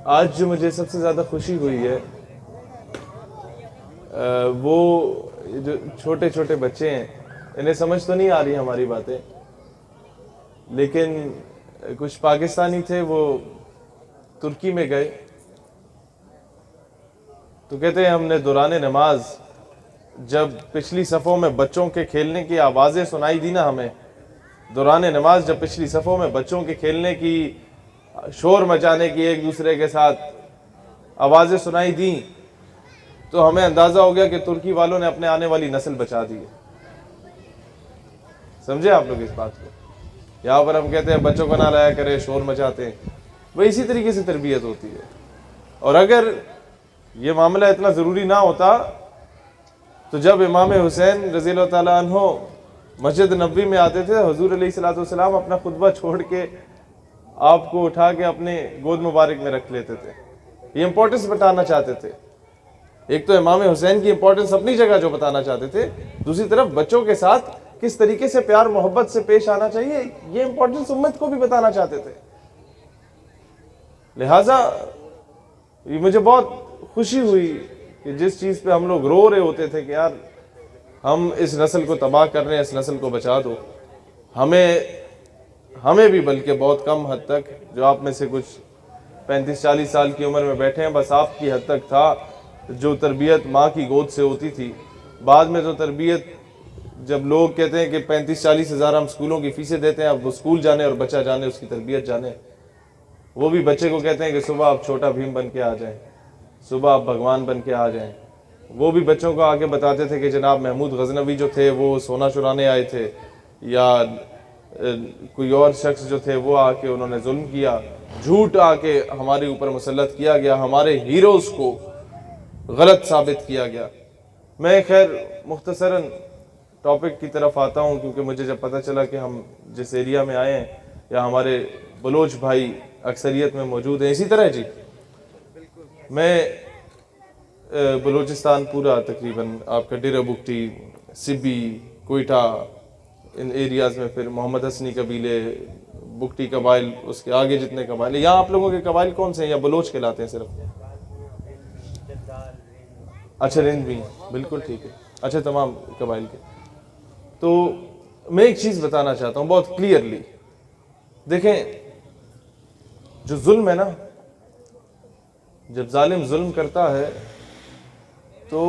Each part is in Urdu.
آج جو مجھے سب سے زیادہ خوشی ہوئی ہے وہ جو چھوٹے چھوٹے بچے ہیں، انہیں سمجھ تو نہیں آ رہی ہماری باتیں، لیکن کچھ پاکستانی تھے، وہ ترکی میں گئے تو کہتے ہیں ہم نے دوران نماز جب پچھلی صفوں میں بچوں کے کھیلنے کی آوازیں سنائی دی نا، ہمیں دوران نماز جب پچھلی صفوں میں بچوں کے کھیلنے کی، شور مچانے کی، ایک دوسرے کے ساتھ آوازیں سنائی دیں، تو ہمیں اندازہ ہو گیا کہ ترکی والوں نے اپنے آنے والی نسل بچا دی ہے۔ سمجھے آپ لوگ اس بات کو؟ یہاں پر ہم کہتے ہیں بچوں کو نہ لایا کرے، شور مچاتے ہیں، وہ اسی طریقے سے تربیت ہوتی ہے۔ اور اگر یہ معاملہ اتنا ضروری نہ ہوتا تو جب امام حسین رضی اللہ تعالیٰ عنہ مسجد نبوی میں آتے تھے، حضور علیہ الصلوۃ والسلام اپنا خطبہ چھوڑ کے آپ کو اٹھا کے اپنے گود مبارک میں رکھ لیتے تھے۔ یہ امپورٹنس بتانا چاہتے تھے۔ ایک تو امام حسین کی امپورٹنس اپنی جگہ جو بتانا چاہتے تھے، دوسری طرف بچوں کے ساتھ کس طریقے سے پیار محبت سے پیش آنا چاہیے، یہ امپورٹنس امت کو بھی بتانا چاہتے تھے۔ لہٰذا یہ مجھے بہت خوشی ہوئی کہ جس چیز پہ ہم لوگ رو رہے ہوتے تھے کہ یار ہم اس نسل کو تباہ کر رہے ہیں، اس نسل کو بچا دو، ہمیں بھی بلکہ بہت کم حد تک، جو آپ میں سے کچھ 35-40 سال کی عمر میں بیٹھے ہیں، بس آپ کی حد تک تھا جو تربیت ماں کی گود سے ہوتی تھی۔ بعد میں تو تربیت، جب لوگ کہتے ہیں کہ 35-40 ہزار ہم اسکولوں کی فیسیں دیتے ہیں، اب وہ اسکول جانے اور بچہ جانے، اس کی تربیت جانے، وہ بھی بچے کو کہتے ہیں کہ صبح آپ چھوٹا بھیم بن کے آ جائیں، صبح آپ بھگوان بن کے آ جائیں۔ وہ بھی بچوں کو آگے بتاتے تھے کہ جناب محمود غزنوی جو تھے وہ سونا چرانے آئے تھے، یا کوئی اور شخص جو تھے وہ آ کے انہوں نے ظلم کیا، جھوٹ آ کے ہمارے اوپر مسلط کیا گیا، ہمارے ہیروز کو غلط ثابت کیا گیا۔ میں خیر مختصراً ٹاپک کی طرف آتا ہوں، کیونکہ مجھے جب پتہ چلا کہ ہم جس ایریا میں آئے ہیں یا ہمارے بلوچ بھائی اکثریت میں موجود ہیں، اسی طرح جی میں بلوچستان پورا تقریباً آپ کا ڈیرہ بگٹی، سبی، کوئٹہ، ان ایریاز میں، پھر محمد حسنی قبیلے، بگٹی قبائل، اس کے آگے جتنے قبائل، یہاں آپ لوگوں کے قبائل کون سے ہیں یا بلوچ کہلاتے ہیں صرف؟ اچھا رند بھی، بالکل ٹھیک ہے، اچھا تمام قبائل کے۔ تو میں ایک چیز بتانا چاہتا ہوں بہت کلیئرلی، دیکھیں جو ظلم ہے نا، جب ظالم ظلم کرتا ہے تو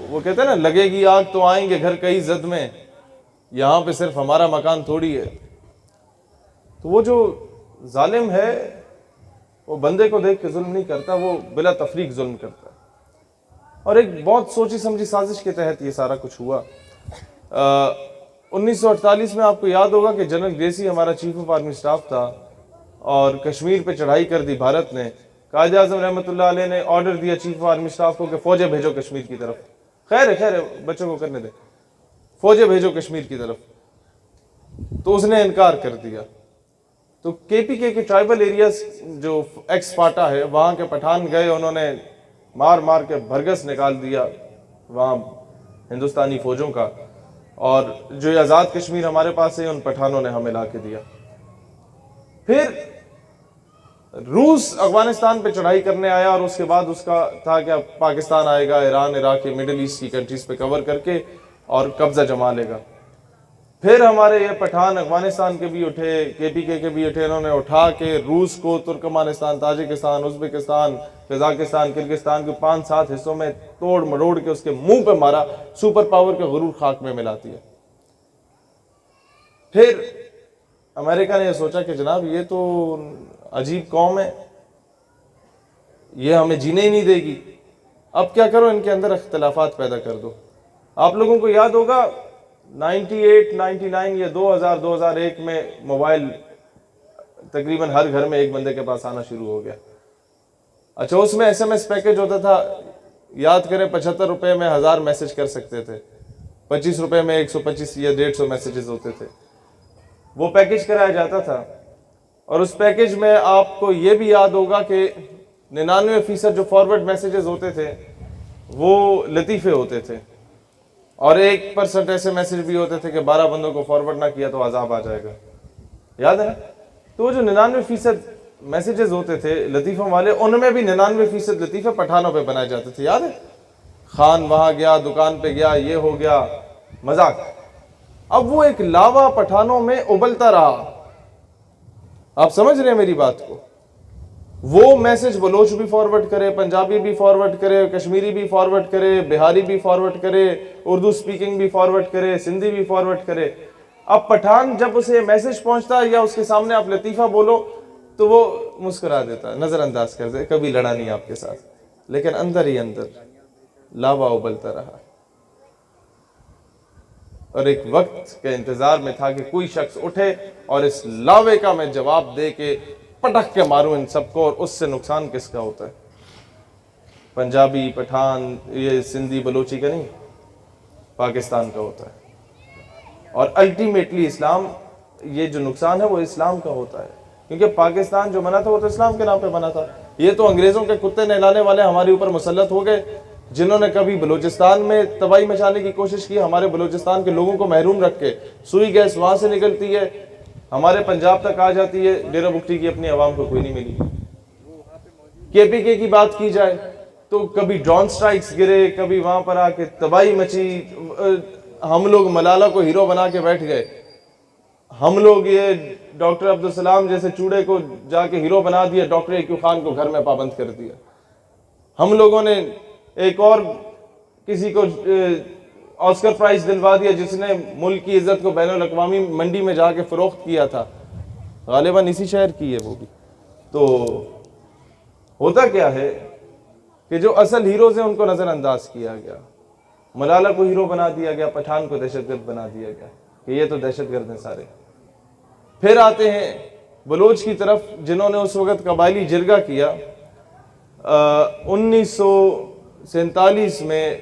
وہ کہتے ہیں نا لگے گی آگ تو آئیں گے گھر کئی زد میں، یہاں پہ صرف ہمارا مکان تھوڑی ہے۔ تو وہ جو ظالم ہے وہ بندے کو دیکھ کے ظلم نہیں کرتا، وہ بلا تفریق ظلم کرتا ہے۔ اور ایک بہت سوچی سمجھی سازش کے تحت یہ سارا کچھ ہوا۔ 1948 میں آپ کو یاد ہوگا کہ جنرل گریسی ہمارا چیف آف آرمی سٹاف تھا، اور کشمیر پہ چڑھائی کر دی بھارت نے۔ قائد اعظم رحمۃ اللہ علیہ نے آرڈر دیا چیف آف آرمی سٹاف کو کہ فوجیں بھیجو کشمیر کی طرف۔ خیر ہے بچوں کو کرنے دیں، فوجیں بھیجو کشمیر کی طرف، تو اس نے انکار کر دیا۔ تو کے پی کے ٹرائبل ایریاز جو ایکس فاٹا ہے، وہاں کے پٹھان گئے، انہوں نے مار مار کے بھرگس نکال دیا وہاں ہندوستانی فوجوں کا، اور جو یہ آزاد کشمیر ہمارے پاس ہے ان پٹھانوں نے ہمیں لا کے دیا۔ پھر روس افغانستان پہ چڑھائی کرنے آیا، اور اس کے بعد اس کا تھا کہ اب پاکستان آئے گا، ایران، عراق، مڈل ایسٹ کی کنٹریز پہ کور کر کے اور قبضہ جما لے گا۔ پھر ہمارے یہ پٹھان افغانستان کے بھی اٹھے، کے پی کے بھی اٹھے، انہوں نے اٹھا کے روس کو Turkmenistan, Tajikistan, Uzbekistan, Kazakhstan, Kyrgyzstan کے 5-7 حصوں میں توڑ مروڑ کے اس کے منہ پہ مارا، سپر پاور کے غرور خاک میں ملاتی ہے۔ پھر امریکہ نے یہ سوچا کہ جناب یہ تو عجیب قوم ہے، یہ ہمیں جینے ہی نہیں دے گی، اب کیا کرو ان کے اندر اختلافات پیدا کر دو۔ آپ لوگوں کو یاد ہوگا 98، 99 یا 2001 میں موبائل تقریباً ہر گھر میں ایک بندے کے پاس آنا شروع ہو گیا۔ اچھا اس میں SMS پیکج ہوتا تھا، یاد کریں 75 روپے میں 1000 میسج کر سکتے تھے، 25 روپے میں 125 یا 150 میسیجز ہوتے تھے، وہ پیکج کرایا جاتا تھا۔ اور اس پیکج میں آپ کو یہ بھی یاد ہوگا کہ 99% جو فارورڈ میسیجز ہوتے تھے وہ لطیفے ہوتے تھے، اور 1% ایسے میسیج بھی ہوتے تھے کہ 12 بندوں کو فارورڈ نہ کیا تو عذاب آ جائے گا، یاد ہے نا؟ تو وہ جو 99% میسیجز ہوتے تھے لطیفوں والے، ان میں بھی 99% لطیفے پٹھانوں پہ بنائے جاتے تھے، یاد ہے؟ خان وہاں گیا، دکان پہ گیا، یہ ہو گیا، مذاق۔ اب وہ ایک لاوا پٹھانوں میں ابلتا رہا، آپ سمجھ رہے ہیں میری بات کو؟ وہ میسج بلوچ بھی فارورڈ کرے، پنجابی بھی فارورڈ کرے، کشمیری بھی فارورڈ کرے، بہاری بھی فارورڈ کرے، اردو سپیکنگ بھی فارورڈ کرے، سندھی بھی فارورڈ کرے۔ اب پٹھان جب اسے میسج پہنچتا یا اس کے سامنے آپ لطیفہ بولو تو وہ مسکرا دیتا، نظر انداز کر دے، کبھی لڑا نہیں آپ کے ساتھ، لیکن اندر ہی اندر لاوا ابلتا رہا، اور ایک وقت کے انتظار میں تھا کہ کوئی شخص اٹھے اور اس لاوے کا میں جواب دے کے پٹک کے ماروں ان سب کو، اور اس سے نقصان کس کا ہوتا ہے؟ پنجابی، پٹھان، یہ سندھی بلوچی کا نہیں، پاکستان کا ہوتا ہے۔ اور الٹیمیٹلی اسلام، یہ جو نقصان ہے وہ اسلام کا ہوتا ہے، کیونکہ پاکستان جو بنا تھا وہ تو اسلام کے نام پہ بنا تھا۔ یہ تو انگریزوں کے کتے نہلانے والے ہمارے اوپر مسلط ہو گئے، جنہوں نے کبھی بلوچستان میں تباہی مچانے کی کوشش کی، ہمارے بلوچستان کے لوگوں کو محروم رکھ کے۔ سوئی گیس وہاں سے نکلتی ہے، ہمارے پنجاب تک آ جاتی ہے، ڈیرہ بگٹی کی اپنی عوام کو کوئی نہیں ملی۔ KPK کی بات کی جائے تو کبھی ڈرون سٹرائکس گرے، کبھی وہاں پر آ کے تباہی مچی، ہم لوگ ملالہ کو ہیرو بنا کے بیٹھ گئے، ہم لوگ یہ ڈاکٹر عبدالسلام جیسے چوڑے کو جا کے ہیرو بنا دیا، ڈاکٹر ایکیو خان کو گھر میں پابند کر دیا۔ ہم لوگوں نے ایک اور کسی کو آسکر پرائز دلوا دیا جس نے ملک کی عزت کو بین الاقوامی منڈی میں جا کے فروخت کیا تھا، غالباً اسی شہر کی ہے وہ بھی۔ تو ہوتا کیا ہے کہ جو اصل ہیروز ہیں ان کو نظر انداز کیا گیا، ملالہ کو ہیرو بنا دیا گیا، پٹھان کو دہشت گرد بنا دیا گیا کہ یہ تو دہشت گرد ہیں سارے۔ پھر آتے ہیں بلوچ کی طرف، جنہوں نے اس وقت قبائلی جرگہ کیا۔ 1947 میں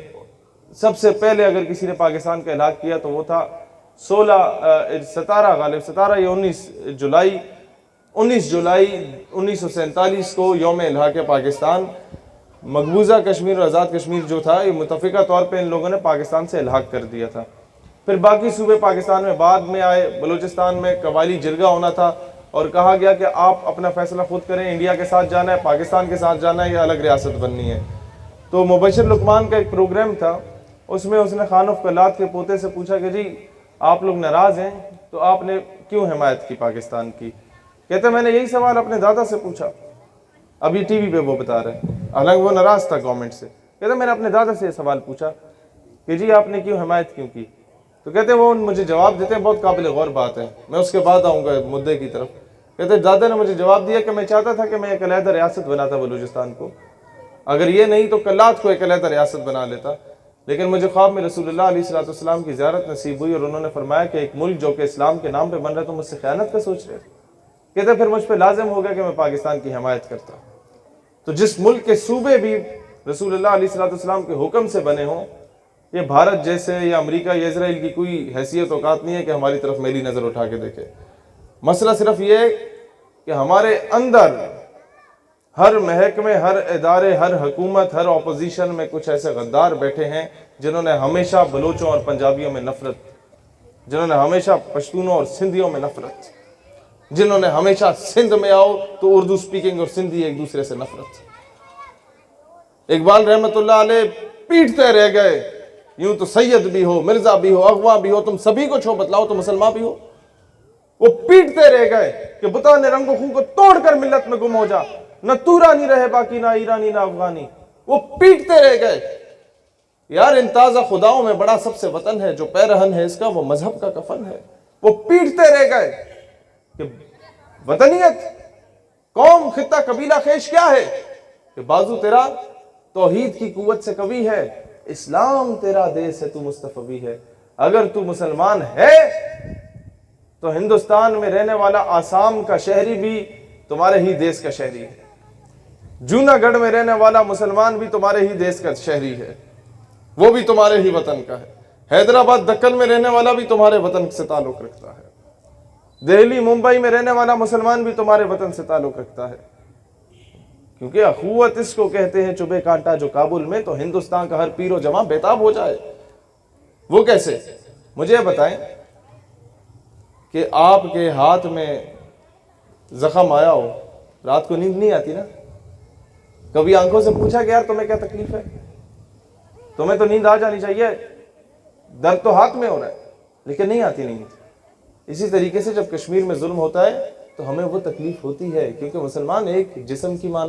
سب سے پہلے اگر کسی نے پاکستان کا ہلاک کیا تو وہ تھا 17 یا 19 جولائی 1947 کو یوم الحاق پاکستان۔ مقبوضہ کشمیر اور آزاد کشمیر جو تھا، یہ متفقہ طور پہ ان لوگوں نے پاکستان سے الحاق کر دیا تھا۔ پھر باقی صوبے پاکستان میں بعد میں آئے، بلوچستان میں قبائلی جرگہ ہونا تھا اور کہا گیا کہ آپ اپنا فیصلہ خود کریں، انڈیا کے ساتھ جانا ہے، پاکستان کے ساتھ جانا ہے یا الگ ریاست بننی ہے۔ تو مبشر لقمان کا ایک پروگرام تھا، اس میں اس نے خان آف کلات کے پوتے سے پوچھا کہ جی آپ لوگ ناراض ہیں تو آپ نے کیوں حمایت کی پاکستان کی؟ کہتے میں نے یہی سوال اپنے دادا سے پوچھا، ابھی ٹی وی پہ وہ بتا رہے ہیں، حالانکہ وہ ناراض تھا گورنمنٹ سے۔ کہتے میں نے اپنے دادا سے یہ سوال پوچھا کہ جی آپ نے کیوں حمایت کیوں کی؟ تو کہتے وہ مجھے جواب دیتے ہیں، بہت قابل غور بات ہے، میں اس کے بعد آؤں گا مدعے کی طرف۔ کہتے دادا نے مجھے جواب دیا کہ میں چاہتا تھا کہ میں ایک علیحدہ ریاست بناتا بلوچستان کو، اگر یہ نہیں تو کلات کو ایک علیحدہ ریاست بنا لیتا، لیکن مجھے خواب میں رسول اللہ علیہ السلام کی زیارت نصیب ہوئی اور انہوں نے فرمایا کہ ایک ملک جو کہ اسلام کے نام پہ بن رہا ہے تو مجھ سے خیانت کا سوچ رہے۔ کہتے پھر مجھ پہ لازم ہو گیا کہ میں پاکستان کی حمایت کرتا۔ تو جس ملک کے صوبے بھی رسول اللہ علیہ السلام کے حکم سے بنے ہوں، یہ بھارت جیسے یا امریکہ یا اسرائیل کی کوئی حیثیت اوقات نہیں ہے کہ ہماری طرف میلی نظر اٹھا کے دیکھے۔ مسئلہ صرف یہ ہے کہ ہمارے اندر ہر محکمے، ہر ادارے، ہر حکومت، ہر اپوزیشن میں کچھ ایسے غدار بیٹھے ہیں جنہوں نے ہمیشہ بلوچوں اور پنجابیوں میں نفرت، جنہوں نے ہمیشہ پشتونوں اور سندھیوں میں نفرت، جنہوں نے ہمیشہ سندھ میں آؤ تو اردو سپیکنگ اور سندھی ایک دوسرے سے نفرت۔ اقبال رحمت اللہ علیہ پیٹتے رہ گئے، یوں تو سید بھی ہو، مرزا بھی ہو، اغوا بھی ہو، تم سبھی کو چھو بتلاؤ تو مسلمان بھی ہو۔ وہ پیٹتے رہ گئے کہ بتا نے رنگ و خون کو توڑ کر ملت میں گم ہو جا، نہ تو رانی رہے باقی، نہ ایرانی نہ افغانی۔ وہ پیٹتے رہ گئے۔ یار ان تازہ خداؤں میں بڑا سب سے وطن ہے، جو پیرہن ہے اس کا وہ مذہب کا کفن ہے۔ وہ پیٹتے رہ گئے کہ وطنیت، قوم، خطہ، قبیلہ خیش کیا ہے؟ کہ بازو تیرا توحید کی قوت سے قوی ہے، اسلام تیرا دیس ہے، تو مصطفی ہے۔ اگر تو مسلمان ہے تو ہندوستان میں رہنے والا آسام کا شہری بھی تمہارے ہی دیس کا شہری ہے، جوناگڑھ میں رہنے والا مسلمان بھی تمہارے ہی دیس کا شہری ہے، وہ بھی تمہارے ہی وطن کا ہے۔ حیدرآباد دکن میں رہنے والا بھی تمہارے وطن سے تعلق رکھتا ہے، دہلی ممبئی میں رہنے والا مسلمان بھی تمہارے وطن سے تعلق رکھتا ہے، کیونکہ اخوت اس کو کہتے ہیں چبھے کانٹا جو کابل میں، تو ہندوستان کا ہر پیر و جماع بیتاب ہو جائے۔ وہ کیسے؟ مجھے بتائیں کہ آپ کے ہاتھ میں زخم آیا ہو, رات کو نیند نہیں آتی نا. کبھی آنکھوں سے پوچھا کہ یار تمہیں کیا تکلیف ہے؟ تمہیں تو نیند آ جانی چاہیے, درد تو ہاتھ میں ہو رہا ہے لیکن نہیں آتی نیند. اسی طریقے سے جب کشمیر میں ظلم ہوتا ہے تو ہمیں وہ تکلیف ہوتی ہے, کیونکہ مسلمان ایک جسم کی مان